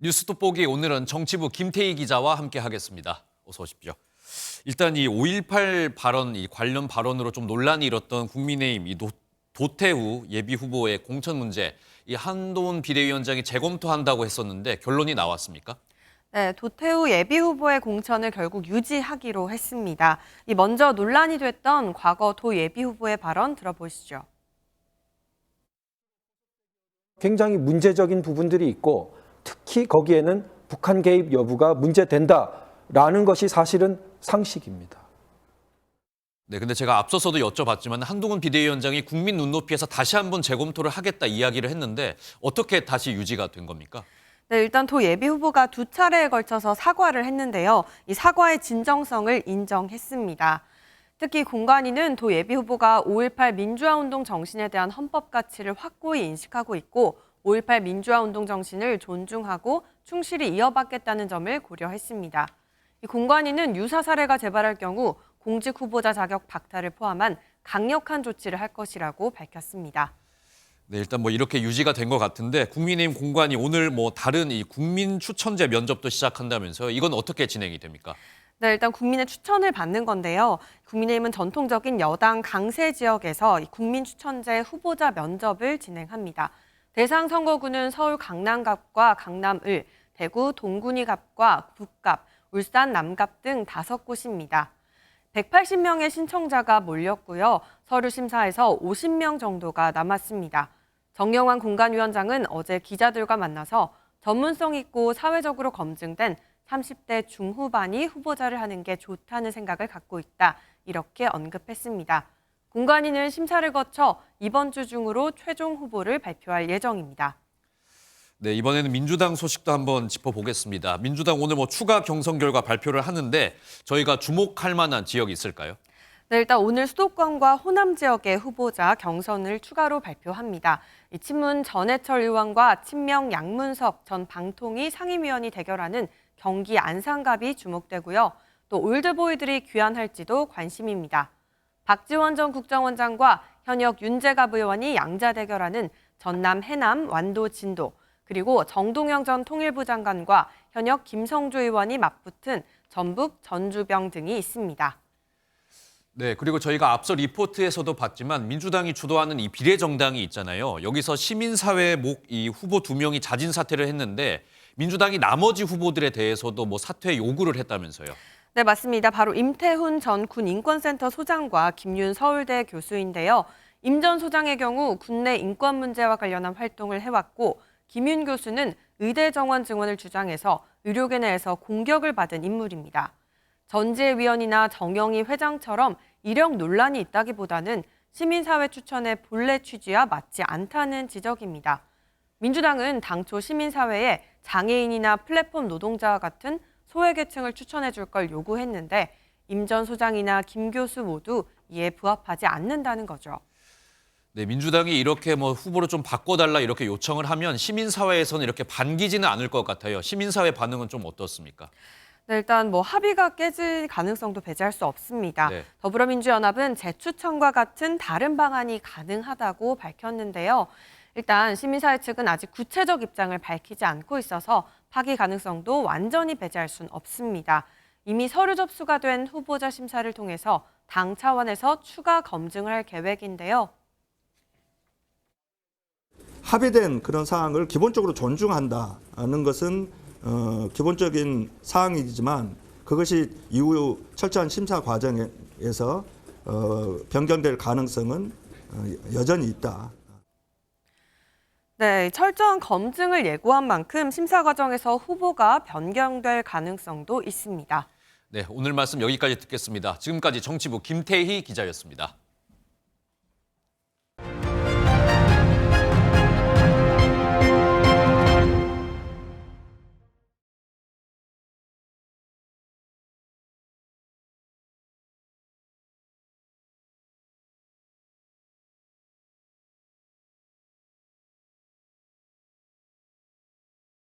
뉴스 돋보기 오늘은 정치부 김태희 기자와 함께하겠습니다. 어서 오십시오. 일단 이 5.18 발언, 이 관련 발언으로 좀 논란이 일었던 국민의힘 도태우 예비 후보의 공천 문제, 이 한동훈 비대위원장이 재검토한다고 했었는데 결론이 나왔습니까? 네, 도태우 예비 후보의 공천을 결국 유지하기로 했습니다. 먼저 논란이 됐던 과거 도 예비 후보의 발언 들어보시죠. 굉장히 문제적인 부분들이 있고 특히 거기에는 북한 개입 여부가 문제된다라는 것이 사실은 상식입니다. 네, 근데 제가 앞서서도 여쭤봤지만 한동훈 비대위원장이 국민 눈높이에서 다시 한번 재검토를 하겠다 이야기를 했는데 어떻게 다시 유지가 된 겁니까? 네, 일단 도 예비 후보가 두 차례에 걸쳐서 사과를 했는데요. 이 사과의 진정성을 인정했습니다. 특히 공관위는 도 예비 후보가 5.18 민주화운동 정신에 대한 헌법 가치를 확고히 인식하고 있고 5.18 민주화운동 정신을 존중하고 충실히 이어받겠다는 점을 고려했습니다. 이 공관위는 유사 사례가 재발할 경우 공직 후보자 자격 박탈을 포함한 강력한 조치를 할 것이라고 밝혔습니다. 네, 일단 이렇게 유지가 된 것 같은데 국민의힘 공관이 오늘 다른 이 국민 추천제 면접도 시작한다면서요. 이건 어떻게 진행이 됩니까? 네, 일단 국민의 추천을 받는 건데요. 국민의힘은 전통적인 여당 강세 지역에서 국민 추천제 후보자 면접을 진행합니다. 대상 선거구는 서울 강남갑과 강남을, 대구 동군이갑과 북갑, 울산 남갑 등 5곳입니다. 180명의 신청자가 몰렸고요. 서류 심사에서 50명 정도가 남았습니다. 정영환 공관위원장은 어제 기자들과 만나서 전문성 있고 사회적으로 검증된 30대 중후반이 후보자를 하는 게 좋다는 생각을 갖고 있다. 이렇게 언급했습니다. 공관위는 심사를 거쳐 이번 주 중으로 최종 후보를 발표할 예정입니다. 네, 이번에는 민주당 소식도 한번 짚어보겠습니다. 민주당 오늘 추가 경선 결과 발표를 하는데 저희가 주목할 만한 지역이 있을까요? 네, 일단 오늘 수도권과 호남 지역의 후보자 경선을 추가로 발표합니다. 친문 전해철 의원과 친명 양문석 전 방통위 상임위원이 대결하는 경기 안산갑이 주목되고요. 또 올드보이들이 귀환할지도 관심입니다. 박지원 전 국정원장과 현역 윤재갑 의원이 양자 대결하는 전남 해남 완도 진도, 그리고 정동영 전 통일부 장관과 현역 김성주 의원이 맞붙은 전북 전주병 등이 있습니다. 네, 그리고 저희가 앞서 리포트에서도 봤지만 민주당이 주도하는 이 비례정당이 있잖아요. 여기서 시민사회 이 후보 2명이 자진 사퇴를 했는데 민주당이 나머지 후보들에 대해서도 사퇴 요구를 했다면서요. 네, 맞습니다. 바로 임태훈 전 군인권센터 소장과 김윤 서울대 교수인데요. 임 전 소장의 경우 군내 인권 문제와 관련한 활동을 해왔고 김윤 교수는 의대 정원 증원을 주장해서 의료계 내에서 공격을 받은 인물입니다. 전지혜 위원이나 정영희 회장처럼 이력 논란이 있다기보다는 시민사회 추천의 본래 취지와 맞지 않다는 지적입니다. 민주당은 당초 시민사회에 장애인이나 플랫폼 노동자와 같은 소외계층을 추천해 줄 걸 요구했는데 임 전 소장이나 김 교수 모두 이에 부합하지 않는다는 거죠. 네, 민주당이 이렇게 후보를 좀 바꿔달라 이렇게 요청을 하면 시민사회에서는 이렇게 반기지는 않을 것 같아요. 시민사회 반응은 좀 어떻습니까? 네, 일단 합의가 깨질 가능성도 배제할 수 없습니다. 네. 더불어민주연합은 재추천과 같은 다른 방안이 가능하다고 밝혔는데요. 일단 시민사회 측은 아직 구체적 입장을 밝히지 않고 있어서 파기 가능성도 완전히 배제할 수는 없습니다. 이미 서류 접수가 된 후보자 심사를 통해서 당 차원에서 추가 검증을 할 계획인데요. 합의된 그런 사항을 기본적으로 존중한다는 것은 기본적인 사항이지만 그것이 이후 철저한 심사 과정에서 변경될 가능성은 여전히 있다. 네, 철저한 검증을 예고한 만큼 심사 과정에서 후보가 변경될 가능성도 있습니다. 네, 오늘 말씀 여기까지 듣겠습니다. 지금까지 정치부 김태희 기자였습니다.